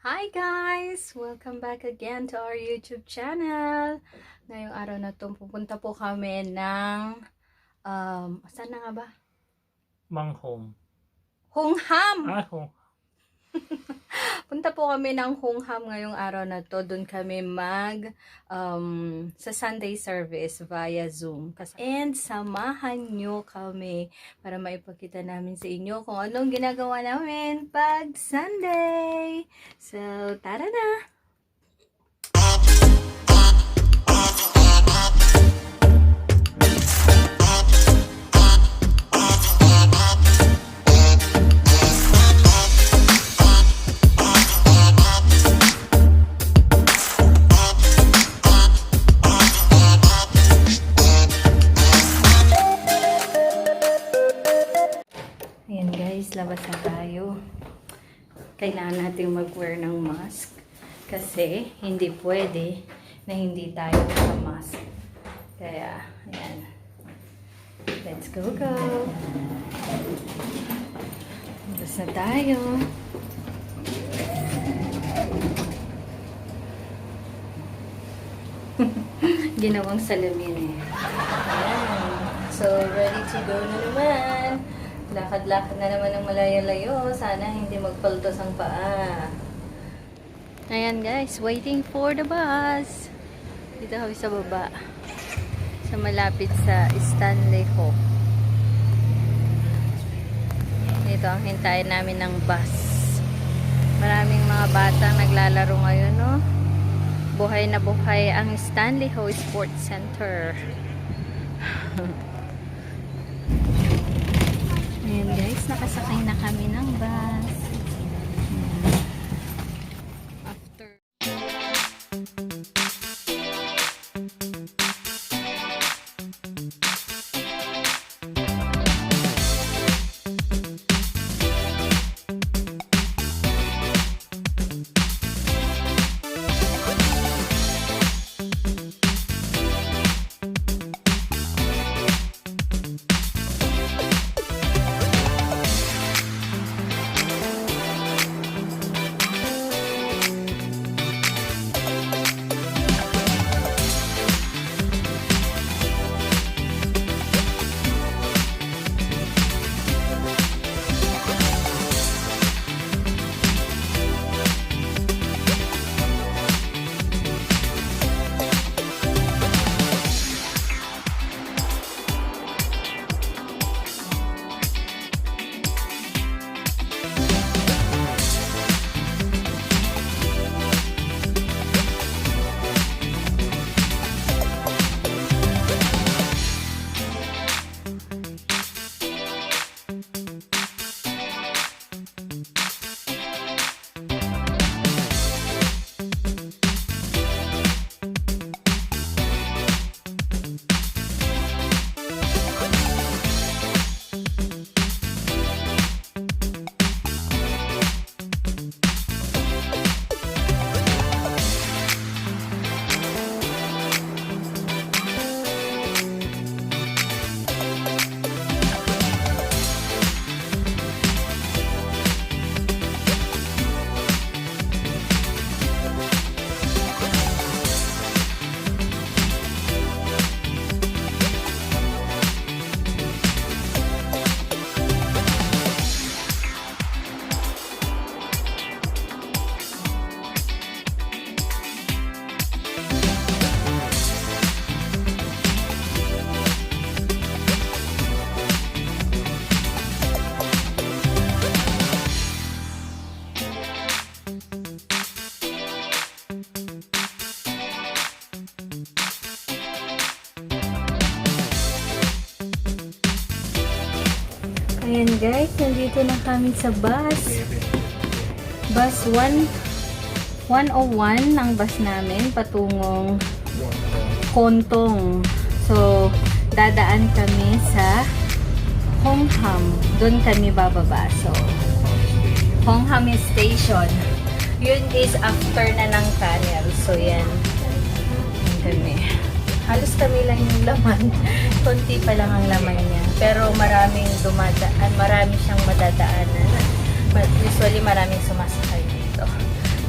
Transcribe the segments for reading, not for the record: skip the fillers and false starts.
Hi guys! Welcome back again to our YouTube channel. Ngayong araw na to, pupunta po kami ng saan na nga ba? Manghong. Hongham! Hong. Punta po kami ng Hongham ngayong araw na to. Doon kami sa Sunday service via Zoom. And samahan nyo kami para maipakita namin sa inyo kung anong ginagawa namin pag Sunday. So, tara na! Ayan guys, labas na tayo. Kailangan natin mag-wear ng mask kasi hindi pwede na hindi tayo naka-mask. Kaya, ayan. Let's go. Labas na tayo. Ginawang salamin eh. Ayan. So, ready to go na naman. Lakad-lakad na naman ng malayo-layo. Sana hindi magpaltos ang paa. Ayan guys, waiting for the bus. Dito kami sa baba. Sa malapit sa Stanley Ho. Dito ang hintayin namin ng bus. Maraming mga bata naglalaro ngayon, no? Buhay na buhay ang Stanley Ho Sports Center. Ayan guys, nakasakay na kami ng bus. After ayan guys, nandito na kami sa bus. Bus 101 ang bus namin patungong Kontong. So, dadaan kami sa Hongham. Doon kami bababa. So, Hongham Station. Yun is after na ng tunnel. So, yan. Yan kami. Halos kami lang yung laman. Konti pa lang ang laman niya. Pero maraming dumadaan. Marami siyang madadaanan. Usually maraming sumasakay dito.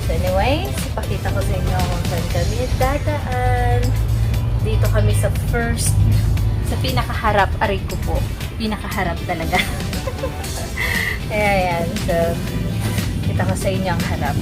So, Anyway, ipakita ko sa inyo kung saan kami dadaan. Dito kami sa pinakaharap. Aray ko po. Pinakaharap talaga. Kaya yan. So, kita ko sa inyo ang harap.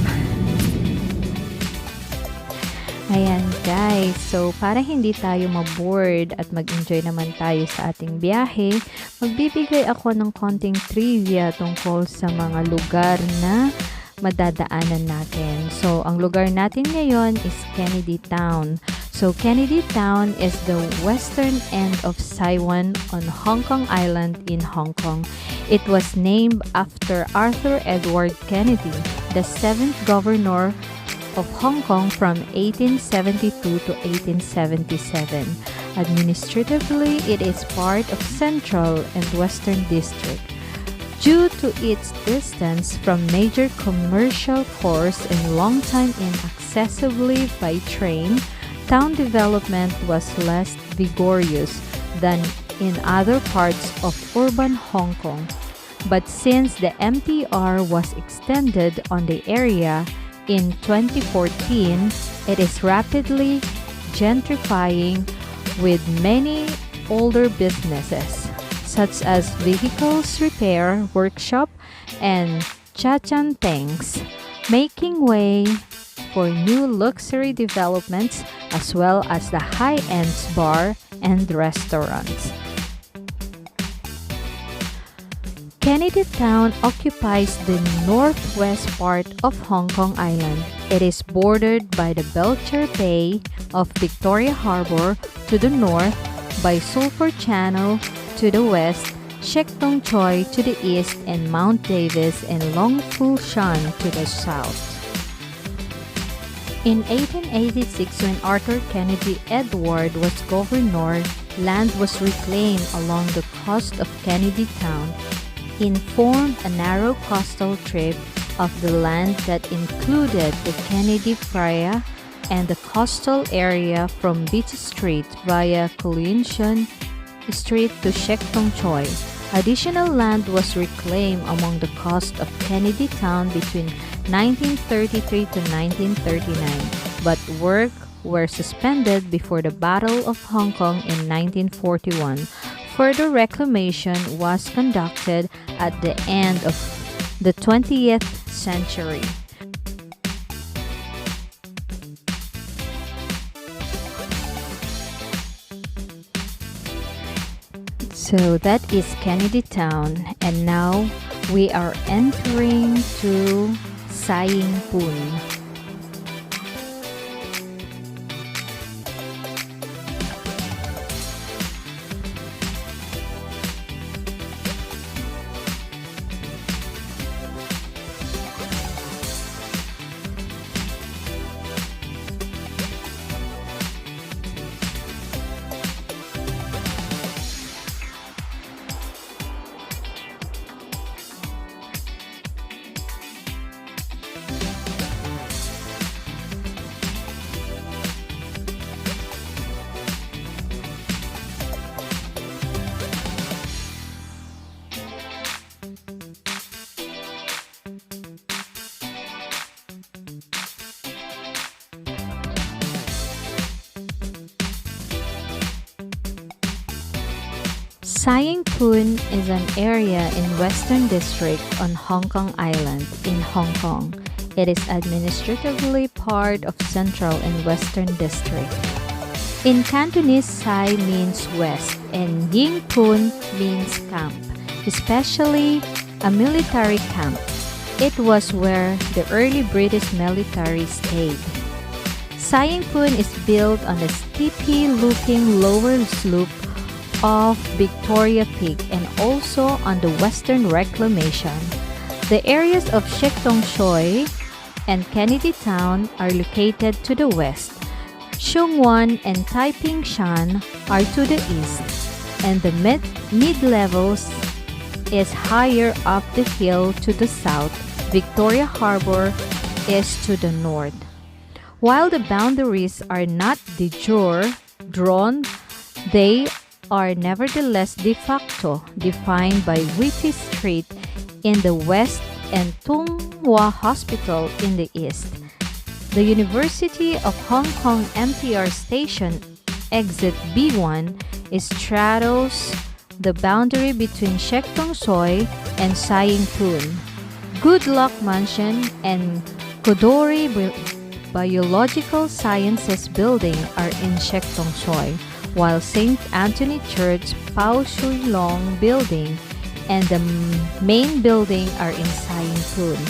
Ayan guys, so para hindi tayo mabored at mag-enjoy naman tayo sa ating biyahe, magbibigay ako ng konting trivia tungkol sa mga lugar na madadaanan natin. So, ang lugar natin ngayon is Kennedy Town. So, Kennedy Town is the western end of Saiwan on Hong Kong Island in Hong Kong. It was named after Arthur Edward Kennedy, the 7th governor of Hong Kong from 1872 to 1877. Administratively, it is part of Central and Western District. Due to its distance from major commercial ports and long time inaccessibly by train, town development was less vigorous than in other parts of urban Hong Kong. But since the MTR was extended on the area, in 2014, it is rapidly gentrifying with many older businesses such as vehicles repair workshop and cha-chan-tengs, making way for new luxury developments as well as the high-end bar and restaurants. Kennedy Town occupies the northwest part of Hong Kong Island. It is bordered by the Belcher Bay of Victoria Harbour to the north, by Sulphur Channel to the west, Shek Tong Choi to the east, and Mount Davis and Long Fu Shan to the south. In 1886, when Arthur Kennedy Edward was governor, land was reclaimed along the coast of Kennedy Town. Formed a narrow coastal strip of the land that included the Kennedy Praya and the coastal area from Beach Street via Kowloon Street to Shek Tong Choi. Additional land was reclaimed along the coast of Kennedy Town between 1933 to 1939, but work were suspended before the Battle of Hong Kong in 1941. Further reclamation was conducted at the end of the 20th century. So that is Kennedy Town, and now we are entering to Sai Ying Pun. Sai Ying Pun is an area in Western District on Hong Kong Island in Hong Kong. It is administratively part of Central and Western District. In Cantonese, Sai means west and Ying Pun means camp, especially a military camp. It was where the early British military stayed. Sai Ying Pun is built on the steepy-looking lower slope of Victoria Peak and also on the Western Reclamation. The areas of Shek Tong Choi and Kennedy Town are located to the west. Sheung Wan and Taiping Shan are to the east, and the mid-levels is higher up the hill to the south. Victoria Harbour is to the north. While the boundaries are not de jure drawn, they are nevertheless de facto defined by Whitty Street in the west and Tung Hua Hospital in the east. The University of Hong Kong MTR station, exit B1, straddles the boundary between Shek Tong Soi and Sai Ying Pun. Good Luck Mansion and Kodori Biological Sciences Building are in Shek Tong Soi, while St. Anthony Church Pao Shui Long Building and the main building are in Sai Ying Pun.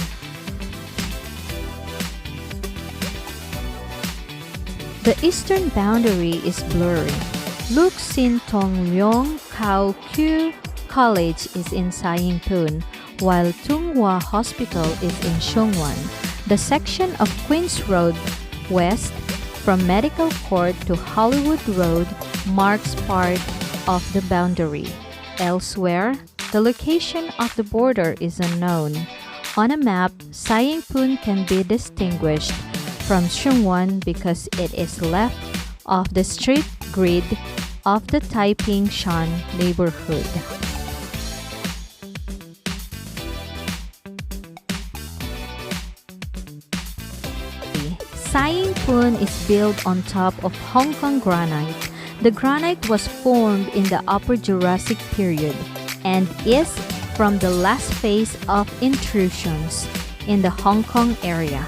The eastern boundary is blurry. Luke Sin Tong Leong Kao Kyu College is in Sai Ying Pun, while Tung Hua Hospital is in Sheung Wan. The section of Queens Road West from Medical Court to Hollywood Road marks part of the boundary. Elsewhere, the location of the border is unknown. On a map, Sai Ying Pun can be distinguished from Sheung Wan because it is left of the street grid of the Taiping Shan neighborhood. Sai Ying Pun is built on top of Hong Kong granite. The granite was formed in the Upper Jurassic period and is from the last phase of intrusions in the Hong Kong area.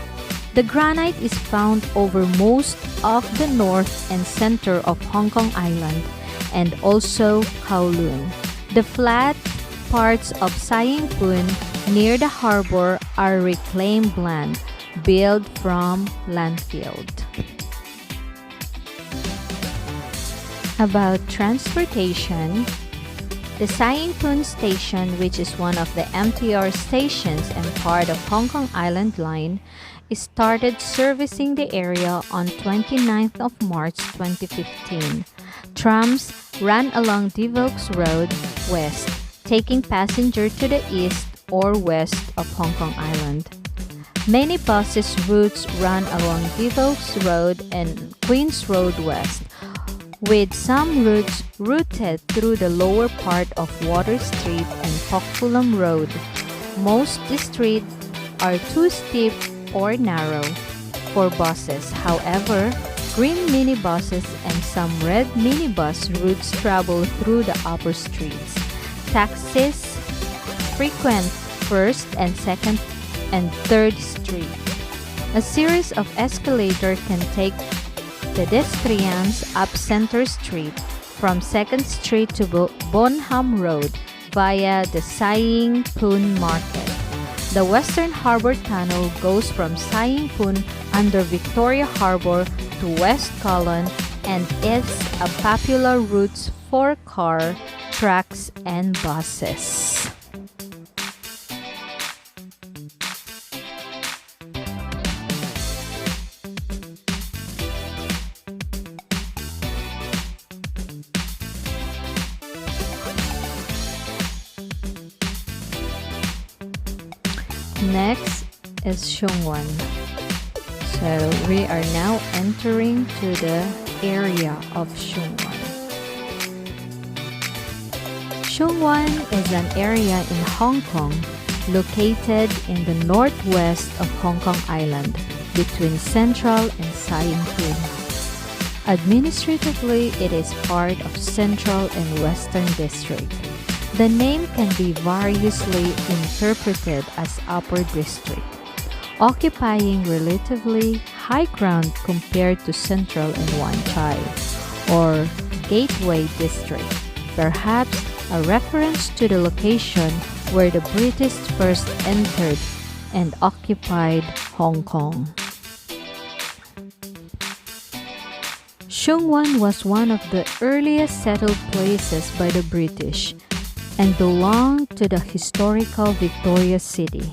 The granite is found over most of the north and center of Hong Kong Island and also Kowloon. The flat parts of Sai Ying Pun near the harbor are reclaimed land built from landfill. About transportation, the Sai Ying Pun station, which is one of the MTR stations and part of Hong Kong Island Line, started servicing the area on 29th of March 2015. Trams ran along Devox Road West, taking passengers to the east or west of Hong Kong Island. Many buses routes run along Devox Road and Queens Road West, with some routes routed through the lower part of Water Street and Pok Fulam Road. Most streets are too steep or narrow for buses. However, green minibuses and some red minibus routes travel through the upper streets. Taxis frequent 1st and 2nd and 3rd Street. A series of escalators can take pedestrians up Center Street from 2nd Street to Bonham Road via the Sai Ying Pun Market. The Western Harbour Tunnel goes from Sai Ying Pun under Victoria Harbour to West Kowloon and is a popular route for car, trucks, and buses. Next is Sheung Wan. So we are now entering to the area of Sheung Wan. Sheung Wan is an area in Hong Kong located in the northwest of Hong Kong Island between Central and Sai Ying Pun. Administratively, it is part of Central and Western District. The name can be variously interpreted as Upper District, occupying relatively high ground compared to Central and Wan Chai, or Gateway District, perhaps a reference to the location where the British first entered and occupied Hong Kong. Sheung Wan was one of the earliest settled places by the British and belonged to the historical Victoria City.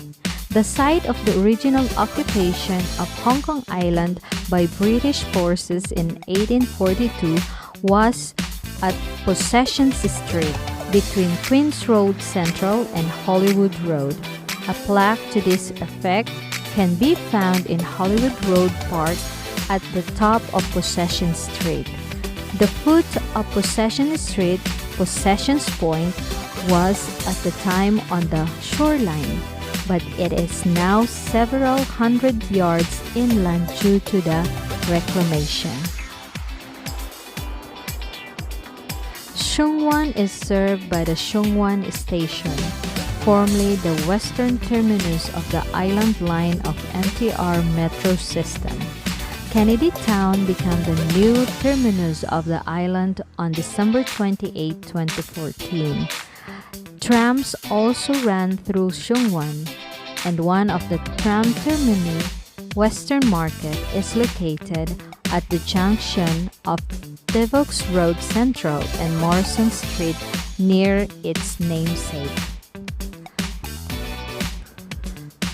The site of the original occupation of Hong Kong Island by British forces in 1842 was at Possessions Street between Queens Road Central and Hollywood Road. A plaque to this effect can be found in Hollywood Road Park at the top of Possession Street. The foot of Possession Street, Possessions Point, was at the time on the shoreline. but it is now several hundred yards inland due to the reclamation. Sheungwan is served by the Sheungwan Station, formerly the western terminus of the Island Line of MTR Metro System. Kennedy Town became the new terminus of the island on December 28, 2014. Trams also ran through Sheungwan, and one of the tram termini, Western Market, is located at the junction of Devox Road Central and Morrison Street near its namesake.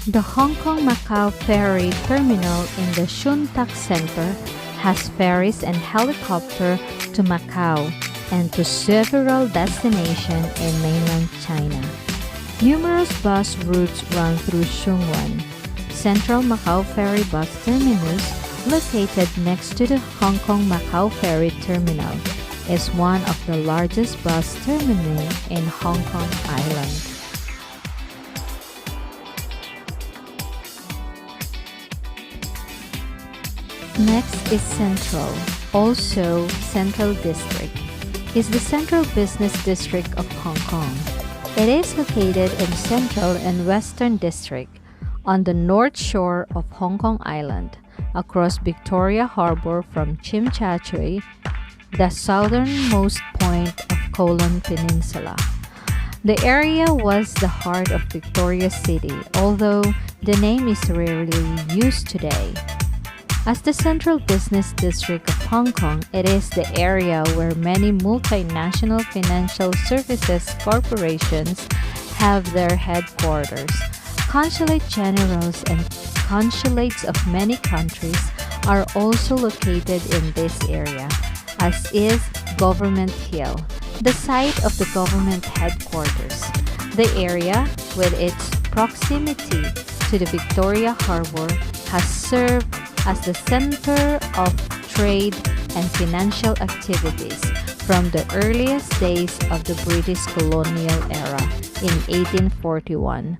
The Hong Kong-Macau Ferry Terminal in the Shun Tak Center has ferries and helicopter to Macau and to several destinations in mainland China. Numerous bus routes run through Sheungwan. Central Macau Ferry Bus Terminus, located next to the Hong Kong-Macau Ferry Terminal, is one of the largest bus terminals in Hong Kong Island. Next is Central, also Central District, is the central business district of Hong Kong. It is located in Central and Western District on the north shore of Hong Kong Island, across Victoria Harbour from Tsim Sha Tsui, the southernmost point of Kowloon Peninsula. The area was the heart of Victoria City, although the name is rarely used today. As the central business district of Hong Kong, it is the area where many multinational financial services corporations have their headquarters. Consulate generals and consulates of many countries are also located in this area, as is Government Hill, the site of the government headquarters. The area, with its proximity to the Victoria Harbour, has served as the center of trade and financial activities from the earliest days of the British colonial era in 1841,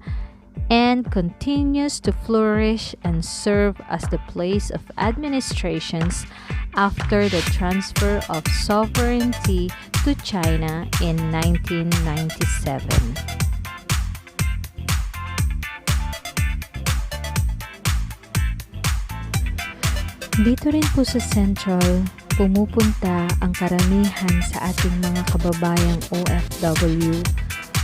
and continues to flourish and serve as the place of administrations after the transfer of sovereignty to China in 1997. Dito rin po sa Central, pumupunta ang karamihan sa ating mga kababayang OFW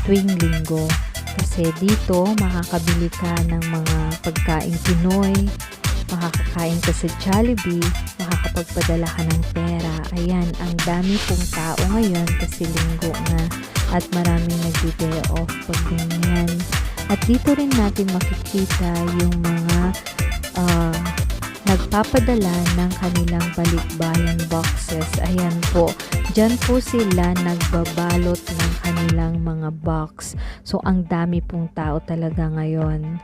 tuwing linggo. Kasi dito, makakabili ka ng mga pagkaing Pinoy, makakakain ka sa Jollibee, makakapagpadala ka ng pera. Ayan, ang dami pong tao ngayon kasi linggo na at maraming nag-day off pag ganyan. At dito rin natin makikita yung mga nagpapadala ng kanilang balikbayan boxes. Ayan po, dyan po sila nagbabalot ng kanilang mga box. So, ang dami pong tao talaga ngayon.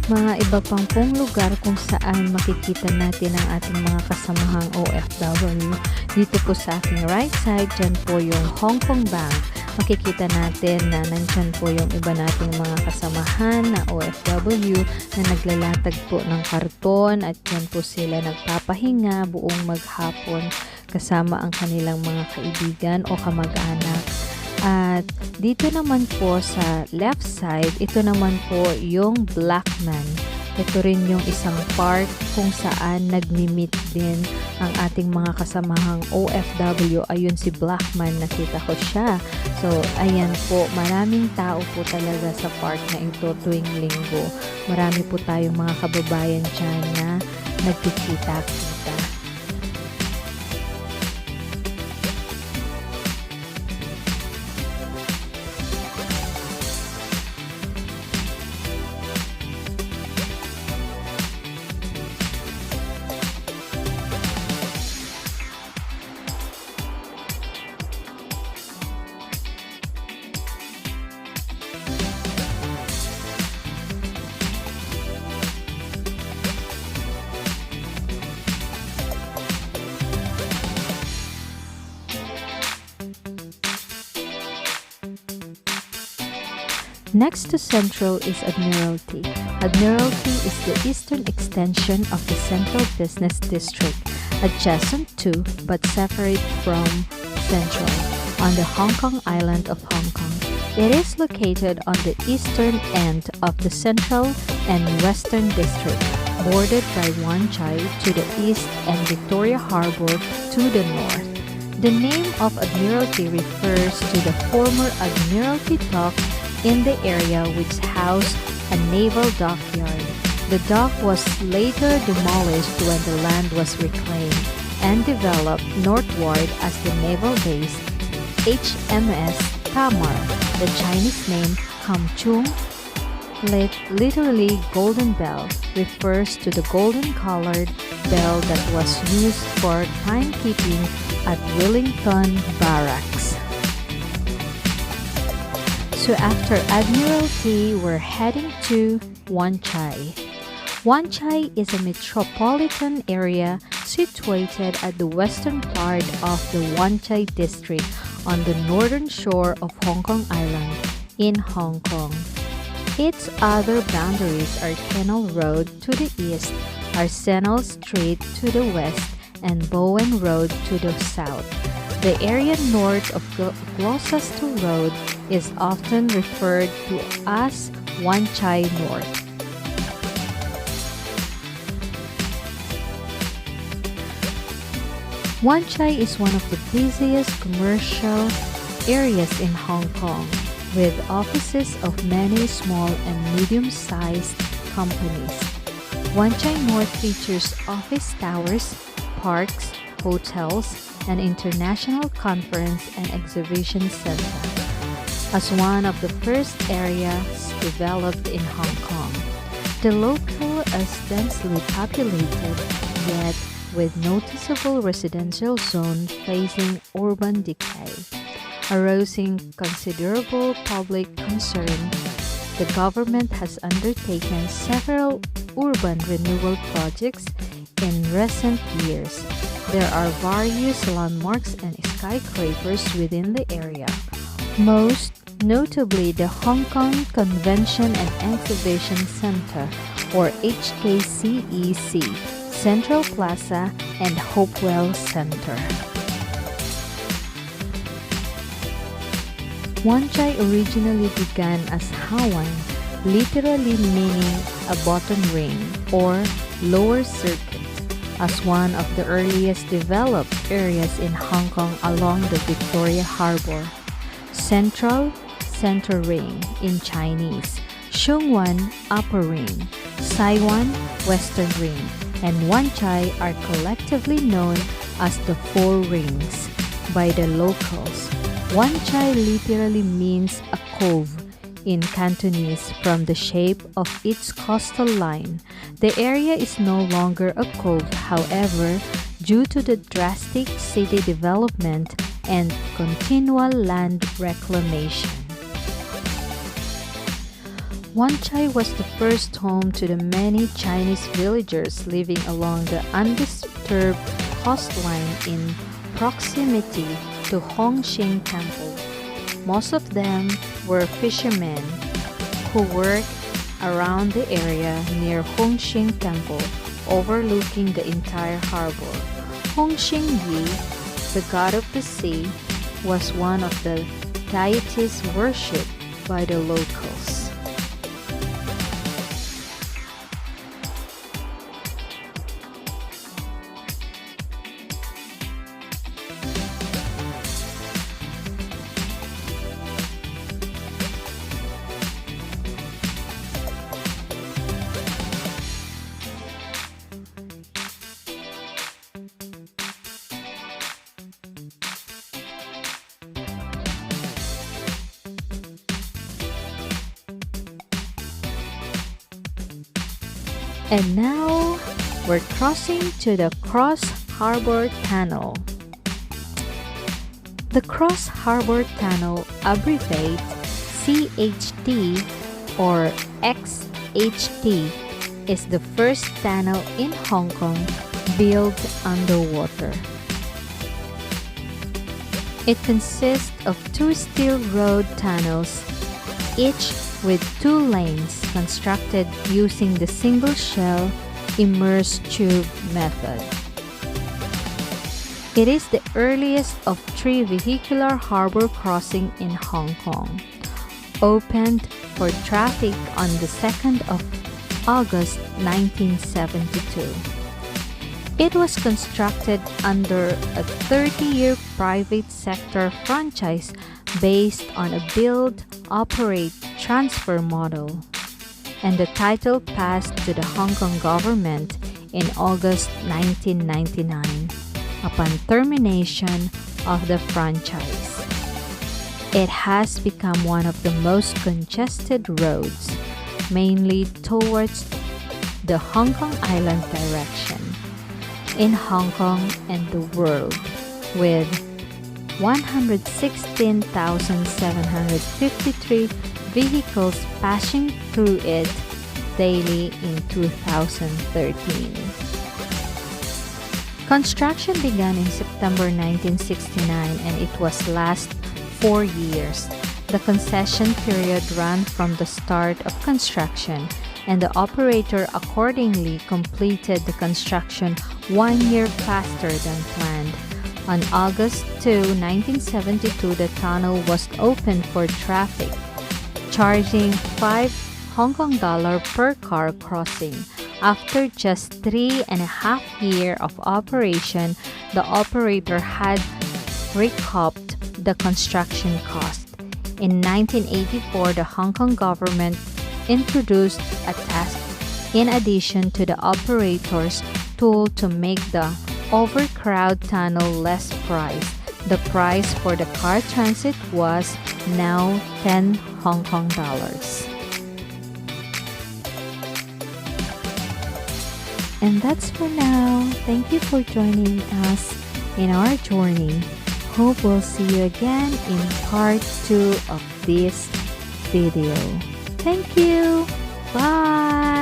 Mga iba pang pong lugar kung saan makikita natin ang ating mga kasamahang OFW. Dito po sa aking right side, dyan po yung Hong Kong Bank. Makikita natin na nandyan po yung iba nating mga kasamahan na OFW na naglalatag po ng karton at dyan po sila nagpapahinga buong maghapon kasama ang kanilang mga kaibigan o kamag-anak. At dito naman po sa left side, ito naman po yung Blackman. Ito rin yung isang park kung saan nagmi-meet din ang ating mga kasamahang OFW. Ayun si Blackman, nakita ko siya. So, ayan po, maraming tao po talaga sa park na ito tuwing linggo. Marami po tayong mga kababayan dyan na nagkikita-kita. Next to Central is Admiralty. Admiralty is the eastern extension of the Central Business District, adjacent to but separate from Central, on the Hong Kong island of Hong Kong. It is located on the eastern end of the Central and Western District, bordered by Wan Chai to the east and Victoria Harbour to the north. The name of Admiralty refers to the former Admiralty Dock in the area which housed a naval dockyard. The dock was later demolished when the land was reclaimed and developed northward as the naval base HMS Tamar. The Chinese name Kamchung, literally Golden Bell, refers to the golden-colored bell that was used for timekeeping at Wellington Barracks. So after Admiralty, we're heading to Wan Chai. Wan Chai is a metropolitan area situated at the western part of the Wan Chai district on the northern shore of Hong Kong Island in Hong Kong. Its other boundaries are Canal Road to the east, Arsenal Street to the west, and Bowen Road to the south. The area north of Gloucester Road is often referred to as Wan Chai North. Wan Chai is one of the busiest commercial areas in Hong Kong, with offices of many small and medium-sized companies. Wan Chai North features office towers, parks, hotels, and international conference and exhibition center. As one of the first areas developed in Hong Kong, the local is densely populated, yet with noticeable residential zone facing urban decay. Arousing considerable public concern, the government has undertaken several urban renewal projects in recent years. There are various landmarks and skyscrapers within the area, most notably the Hong Kong Convention and Exhibition Center, or HKCEC, Central Plaza, and Hopewell Center. Wan Chai originally began as Hawan, literally meaning a bottom ring or lower circuit, as one of the earliest developed areas in Hong Kong along the Victoria Harbour. Central, Center Ring in Chinese, Shungwan, Upper Ring, Saiwan, Western Ring, and Wan Chai are collectively known as the Four Rings by the locals. Wan Chai literally means a cove in Cantonese from the shape of its coastal line. The area is no longer a cove, however, due to the drastic city development and continual land reclamation. Wan Chai was the first home to the many Chinese villagers living along the undisturbed coastline in proximity to Hong Shing Temple. Most of them were fishermen who worked around the area near Hong Shing Temple, overlooking the entire harbor. Hong Shing Yi, the god of the sea, was one of the deities worshipped by the locals. And now, we're crossing to the Cross Harbour Tunnel. The Cross Harbour Tunnel, abbreviated CHT or XHT, is the first tunnel in Hong Kong built underwater. It consists of two steel road tunnels, each with 2 lanes constructed using the single-shell immersed tube method. It is the earliest of 3 vehicular harbor crossing in Hong Kong, opened for traffic on the 2nd of August 1972. It was constructed under a 30-year private sector franchise based on a build, operate, transfer model, and the title passed to the Hong Kong government in August 1999 upon termination of the franchise. It has become one of the most congested roads, mainly towards the Hong Kong Island direction, in Hong Kong and the world, with 116,753 vehicles passing through it daily in 2013. Construction began in September 1969 and it was last 4 years. The concession period ran from the start of construction, and the operator accordingly completed the construction 1 year faster than planned. On August 2, 1972, the tunnel was opened for traffic, charging 5 Hong Kong dollar per car crossing. After just 3.5 years of operation, the operator had recouped the construction cost. In 1984, the Hong Kong government introduced a task in addition to the operator's tool to make the overcrowded tunnel less priced. The price for the car transit was now 10 Hong Kong dollars. And that's for now. Thank you for joining us in our journey. Hope we'll see you again in part 2 of this video. Thank you. Bye.